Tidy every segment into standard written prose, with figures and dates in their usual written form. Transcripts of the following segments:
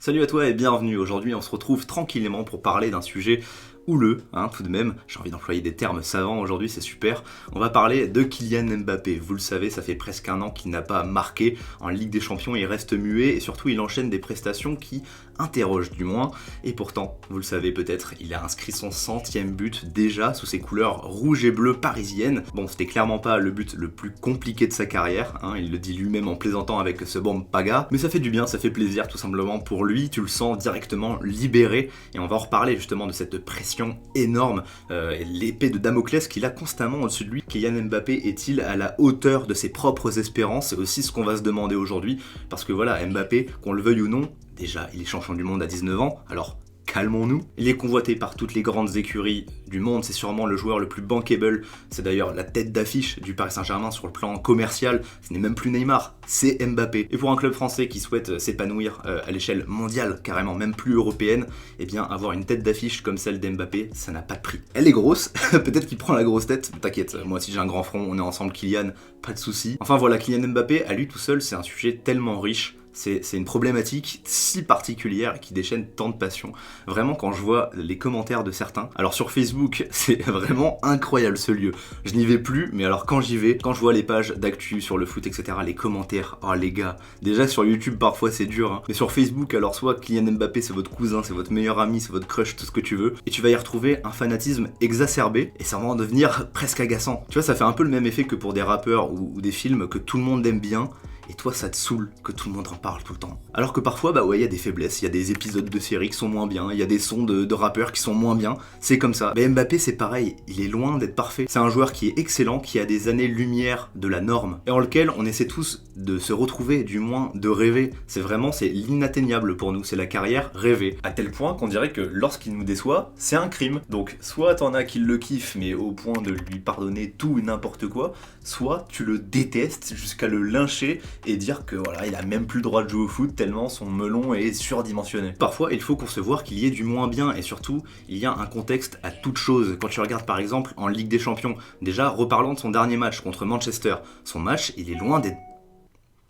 Salut à toi et bienvenue. Aujourd'hui, on se retrouve tranquillement pour parler d'un sujet houleux, tout de même. J'ai envie d'employer des termes savants aujourd'hui, c'est super. On va parler de Kylian Mbappé. Vous le savez, ça fait presque un an qu'il n'a pas marqué en Ligue des Champions. Il reste muet et surtout, il enchaîne des prestations qui interrogent du moins. Et pourtant, vous le savez peut-être, il a inscrit son 100e but déjà sous ses couleurs rouge et bleu parisiennes. Bon, c'était clairement pas le but le plus compliqué de sa carrière. Il le dit lui-même en plaisantant avec ce bon paga. Mais ça fait du bien, ça fait plaisir tout simplement pour lui. Tu le sens directement libéré. Et on va en reparler justement de cette pression énorme, et l'épée de Damoclès qu'il a constamment au-dessus de lui. Kylian Mbappé est-il à la hauteur de ses propres espérances? C'est aussi ce qu'on va se demander aujourd'hui, parce que voilà, Mbappé, qu'on le veuille ou non, déjà il est champion du monde à 19 ans, alors calmons-nous. Il est convoité par toutes les grandes écuries du monde, c'est sûrement le joueur le plus bankable, c'est d'ailleurs la tête d'affiche du Paris Saint-Germain sur le plan commercial, ce n'est même plus Neymar, c'est Mbappé. Et pour un club français qui souhaite s'épanouir à l'échelle mondiale, carrément même plus européenne, eh bien avoir une tête d'affiche comme celle d'Mbappé, ça n'a pas de prix. Elle est grosse, peut-être qu'il prend la grosse tête, t'inquiète, moi aussi j'ai un grand front, on est ensemble Kylian, pas de soucis. Enfin voilà, Kylian Mbappé, à lui tout seul, c'est un sujet tellement riche. C'est une problématique si particulière qui déchaîne tant de passion. Vraiment, quand je vois les commentaires de certains, alors sur Facebook, c'est vraiment incroyable ce lieu. Je n'y vais plus, mais alors quand j'y vais, quand je vois les pages d'actu sur le foot, etc., les commentaires, oh les gars, déjà sur YouTube parfois c'est dur, mais sur Facebook, alors soit Kylian Mbappé c'est votre cousin, c'est votre meilleur ami, c'est votre crush, tout ce que tu veux, et tu vas y retrouver un fanatisme exacerbé, et ça va en devenir presque agaçant. Tu vois, ça fait un peu le même effet que pour des rappeurs ou des films que tout le monde aime bien, et toi ça te saoule que tout le monde en parle tout le temps. Alors que parfois, il y a des faiblesses, il y a des épisodes de séries qui sont moins bien, il y a des sons de rappeurs qui sont moins bien, c'est comme ça. Mais Mbappé c'est pareil, il est loin d'être parfait. C'est un joueur qui est excellent, qui a des années-lumière de la norme, et en lequel on essaie tous de se retrouver, du moins de rêver. C'est l'inatteignable pour nous, c'est la carrière rêvée. À tel point qu'on dirait que lorsqu'il nous déçoit, c'est un crime. Donc soit t'en as qui le kiffent, mais au point de lui pardonner tout et n'importe quoi, soit tu le détestes jusqu'à le lyncher et dire que voilà, il a même plus le droit de jouer au foot tellement son melon est surdimensionné. Parfois, il faut concevoir qu'il y ait du moins bien et surtout, il y a un contexte à toute chose. Quand tu regardes par exemple en Ligue des Champions, déjà reparlons de son dernier match contre Manchester. Son match, il est loin d'être...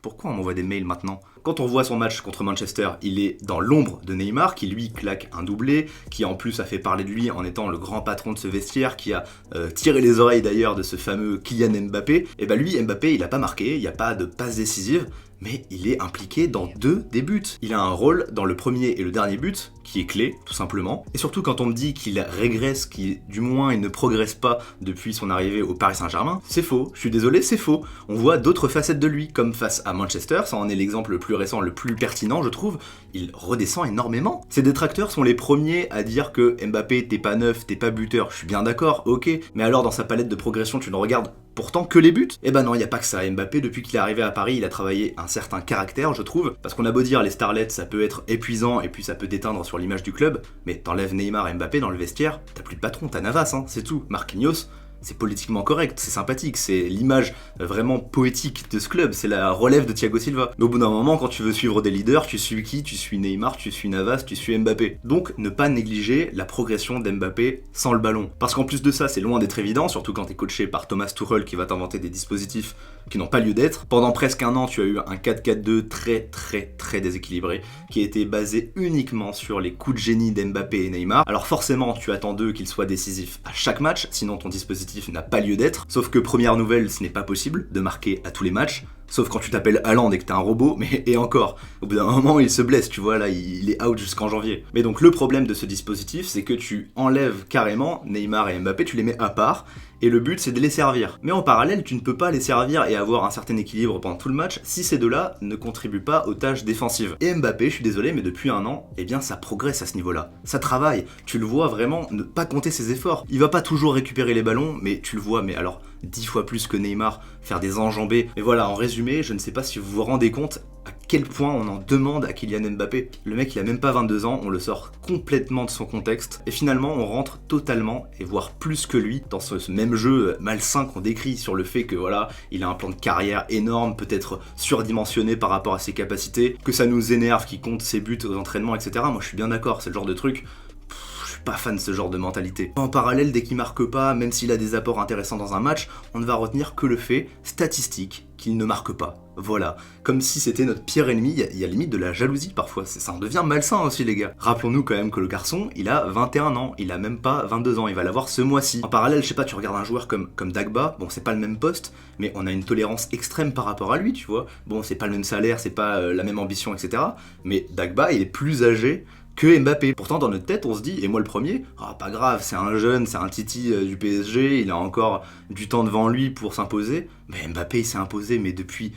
Pourquoi on m'envoie des mails maintenant? Quand on voit son match contre Manchester, il est dans l'ombre de Neymar, qui lui claque un doublé, qui en plus a fait parler de lui en étant le grand patron de ce vestiaire, qui a tiré les oreilles d'ailleurs de ce fameux Kylian Mbappé. Et lui, Mbappé, il a pas marqué, il n'y a pas de passe décisive, mais il est impliqué dans 2 des buts. Il a un rôle dans le premier et le dernier but, qui est clé, tout simplement. Et surtout quand on me dit qu'il régresse, du moins il ne progresse pas depuis son arrivée au Paris Saint-Germain, c'est faux. Je suis désolé, c'est faux. On voit d'autres facettes de lui, comme face à Manchester, ça en est l'exemple le plus récent, le plus pertinent, je trouve. Il redescend énormément. Ses détracteurs sont les premiers à dire que Mbappé, t'es pas neuf, t'es pas buteur. Je suis bien d'accord, ok. Mais alors dans sa palette de progression, tu ne regardes pourtant que les buts? Eh ben non, il n'y a pas que ça. Mbappé, depuis qu'il est arrivé à Paris, il a travaillé un certain caractère, je trouve, parce qu'on a beau dire les starlets, ça peut être épuisant et puis ça peut déteindre sur l'image du club, mais t'enlèves Neymar et Mbappé dans le vestiaire, t'as plus de patron, t'as Navas, c'est tout. Marquinhos, c'est politiquement correct, c'est sympathique, c'est l'image vraiment poétique de ce club, c'est la relève de Thiago Silva. Mais au bout d'un moment, quand tu veux suivre des leaders, tu suis qui? Tu suis Neymar, tu suis Navas, tu suis Mbappé. Donc ne pas négliger la progression d'Mbappé sans le ballon. Parce qu'en plus de ça, c'est loin d'être évident, surtout quand t'es coaché par Thomas Tuchel qui va t'inventer des dispositifs qui n'ont pas lieu d'être. Pendant presque un an, tu as eu un 4-4-2 très déséquilibré, qui a été basé uniquement sur les coups de génie d'Mbappé et Neymar. Alors forcément, tu attends d'eux qu'ils soient décisifs à chaque match, sinon ton dispositif n'a pas lieu d'être. Sauf que première nouvelle, ce n'est pas possible de marquer à tous les matchs. Sauf quand tu t'appelles Haaland et que t'es un robot, mais et encore, au bout d'un moment il se blesse, tu vois, là il est out jusqu'en janvier. Mais donc le problème de ce dispositif, c'est que tu enlèves carrément Neymar et Mbappé, tu les mets à part, et le but c'est de les servir. Mais en parallèle, tu ne peux pas les servir et avoir un certain équilibre pendant tout le match si ces deux-là ne contribuent pas aux tâches défensives. Et Mbappé, je suis désolé, mais depuis un an, eh bien ça progresse à ce niveau-là. Ça travaille, tu le vois vraiment ne pas compter ses efforts. Il va pas toujours récupérer les ballons, mais tu le vois, mais alors 10 fois plus que Neymar, faire des enjambées. Mais voilà, en résumé, je ne sais pas si vous vous rendez compte à quel point on en demande à Kylian Mbappé. Le mec, il a même pas 22 ans, on le sort complètement de son contexte, et finalement, on rentre totalement, et voire plus que lui, dans ce même jeu malsain qu'on décrit sur le fait que voilà, il a un plan de carrière énorme, peut-être surdimensionné par rapport à ses capacités, que ça nous énerve qu'il compte ses buts aux entraînements, etc. Moi, je suis bien d'accord, c'est le genre de truc... Je suis pas fan de ce genre de mentalité. En parallèle, dès qu'il marque pas, même s'il a des apports intéressants dans un match, on ne va retenir que le fait statistique qu'il ne marque pas. Voilà, comme si c'était notre pire ennemi, il y a limite de la jalousie parfois, ça en devient malsain aussi les gars. Rappelons-nous quand même que le garçon, il a 21 ans, il a même pas 22 ans, il va l'avoir ce mois-ci. En parallèle, je sais pas, tu regardes un joueur comme Dagba, bon c'est pas le même poste, mais on a une tolérance extrême par rapport à lui, tu vois. Bon c'est pas le même salaire, c'est pas la même ambition, etc. Mais Dagba, il est plus âgé que Mbappé. Pourtant dans notre tête on se dit, et moi le premier, ah pas grave, c'est un jeune, c'est un titi du PSG, il a encore du temps devant lui pour s'imposer. Mais Mbappé il s'est imposé, mais depuis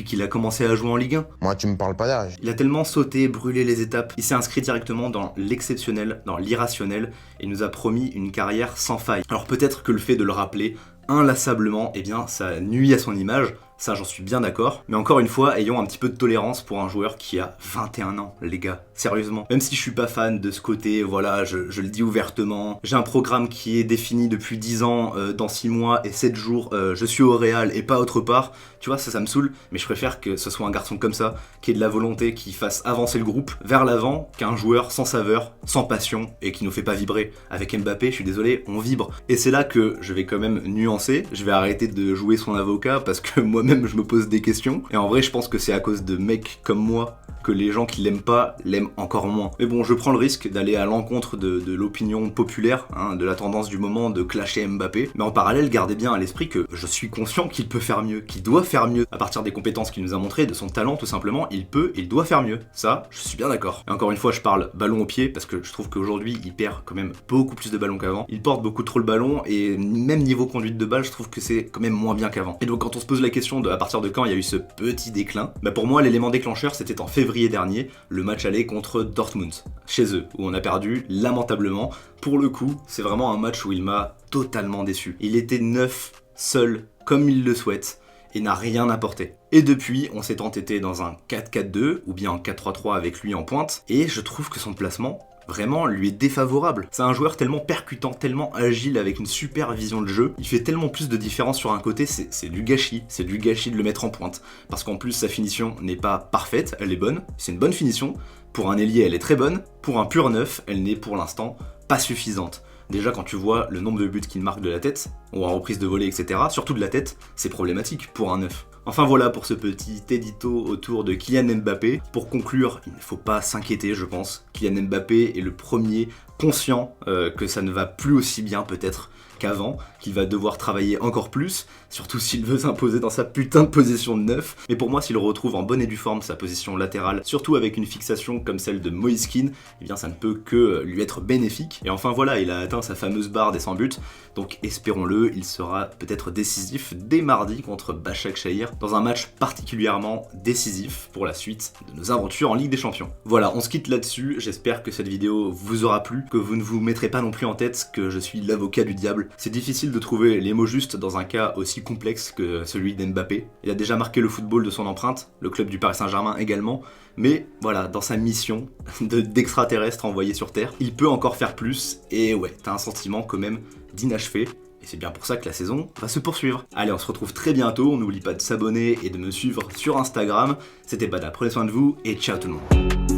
qu'il a commencé à jouer en Ligue 1. Moi tu me parles pas d'âge. Il a tellement sauté, brûlé les étapes, il s'est inscrit directement dans l'exceptionnel, dans l'irrationnel, et nous a promis une carrière sans faille. Alors peut-être que le fait de le rappeler inlassablement, eh bien ça nuit à son image, ça j'en suis bien d'accord, mais encore une fois, ayons un petit peu de tolérance pour un joueur qui a 21 ans, les gars, sérieusement. Même si je suis pas fan de ce côté, voilà, je le dis ouvertement, j'ai un programme qui est défini depuis 10 ans, dans 6 mois et 7 jours, je suis au Real et pas autre part, tu vois, ça me saoule, mais je préfère que ce soit un garçon comme ça, qui ait de la volonté, qui fasse avancer le groupe vers l'avant, qu'un joueur sans saveur, sans passion, et qui nous fait pas vibrer. Avec Mbappé, je suis désolé, on vibre. Et c'est là que je vais quand même nuancer, je vais arrêter de jouer son avocat, parce que moi-même je me pose des questions, et en vrai je pense que c'est à cause de mecs comme moi, que les gens qui l'aiment pas l'aiment encore moins. Mais bon, je prends le risque d'aller à l'encontre de l'opinion populaire, hein, de la tendance du moment de clasher Mbappé, mais en parallèle, gardez bien à l'esprit que je suis conscient qu'il peut faire mieux, qu'il doit faire mieux, à partir des compétences qu'il nous a montrées, de son talent tout simplement, il doit faire mieux. Ça, je suis bien d'accord. Et encore une fois, je parle ballon au pied, parce que je trouve qu'aujourd'hui, il perd quand même beaucoup plus de ballons qu'avant. Il porte beaucoup trop le ballon, et même niveau conduite de balle, je trouve que c'est quand même moins bien qu'avant. Et donc quand on se pose la question de à partir de quand il y a eu ce petit déclin, bah pour moi, l'élément déclencheur, c'était en février dernier, le match aller contre Dortmund, chez eux, où on a perdu lamentablement. Pour le coup, c'est vraiment un match où il m'a totalement déçu. Il était neuf, seul, comme il le souhaite, et n'a rien apporté. Et depuis, on s'est entêté dans un 4-4-2, ou bien en 4-3-3 avec lui en pointe, et je trouve que son placement vraiment lui est défavorable. C'est un joueur tellement percutant, tellement agile, avec une super vision de jeu. Il fait tellement plus de différence sur un côté, c'est du gâchis de le mettre en pointe. Parce qu'en plus, sa finition n'est pas parfaite, elle est bonne, c'est une bonne finition. Pour un ailier, elle est très bonne. Pour un pur neuf, elle n'est pour l'instant pas suffisante. Déjà, quand tu vois le nombre de buts qu'il marque de la tête, ou en reprise de volée, etc., surtout de la tête, c'est problématique pour un neuf. Enfin voilà pour ce petit édito autour de Kylian Mbappé. Pour conclure, il ne faut pas s'inquiéter, je pense. Kylian Mbappé est le premier conscient que ça ne va plus aussi bien peut-être qu'avant, qu'il va devoir travailler encore plus, surtout s'il veut s'imposer dans sa putain de position de neuf. Mais pour moi, s'il retrouve en bonne et due forme sa position latérale, surtout avec une fixation comme celle de Moise Kean, eh bien ça ne peut que lui être bénéfique. Et enfin voilà, il a atteint sa fameuse barre des 100 buts, donc espérons-le, il sera peut-être décisif dès mardi contre Başakşehir, dans un match particulièrement décisif pour la suite de nos aventures en Ligue des Champions. Voilà, on se quitte là-dessus, j'espère que cette vidéo vous aura plu, que vous ne vous mettrez pas non plus en tête que je suis l'avocat du diable. C'est difficile de trouver les mots justes dans un cas aussi complexe que celui d'Mbappé. Il a déjà marqué le football de son empreinte, le club du Paris Saint-Germain également, mais voilà, dans sa mission d'extraterrestre envoyé sur Terre, il peut encore faire plus, et ouais, t'as un sentiment quand même d'inachevé. Et c'est bien pour ça que la saison va se poursuivre. Allez, on se retrouve très bientôt, n'oublie pas de s'abonner et de me suivre sur Instagram. C'était Bada, prenez soin de vous et ciao tout le monde.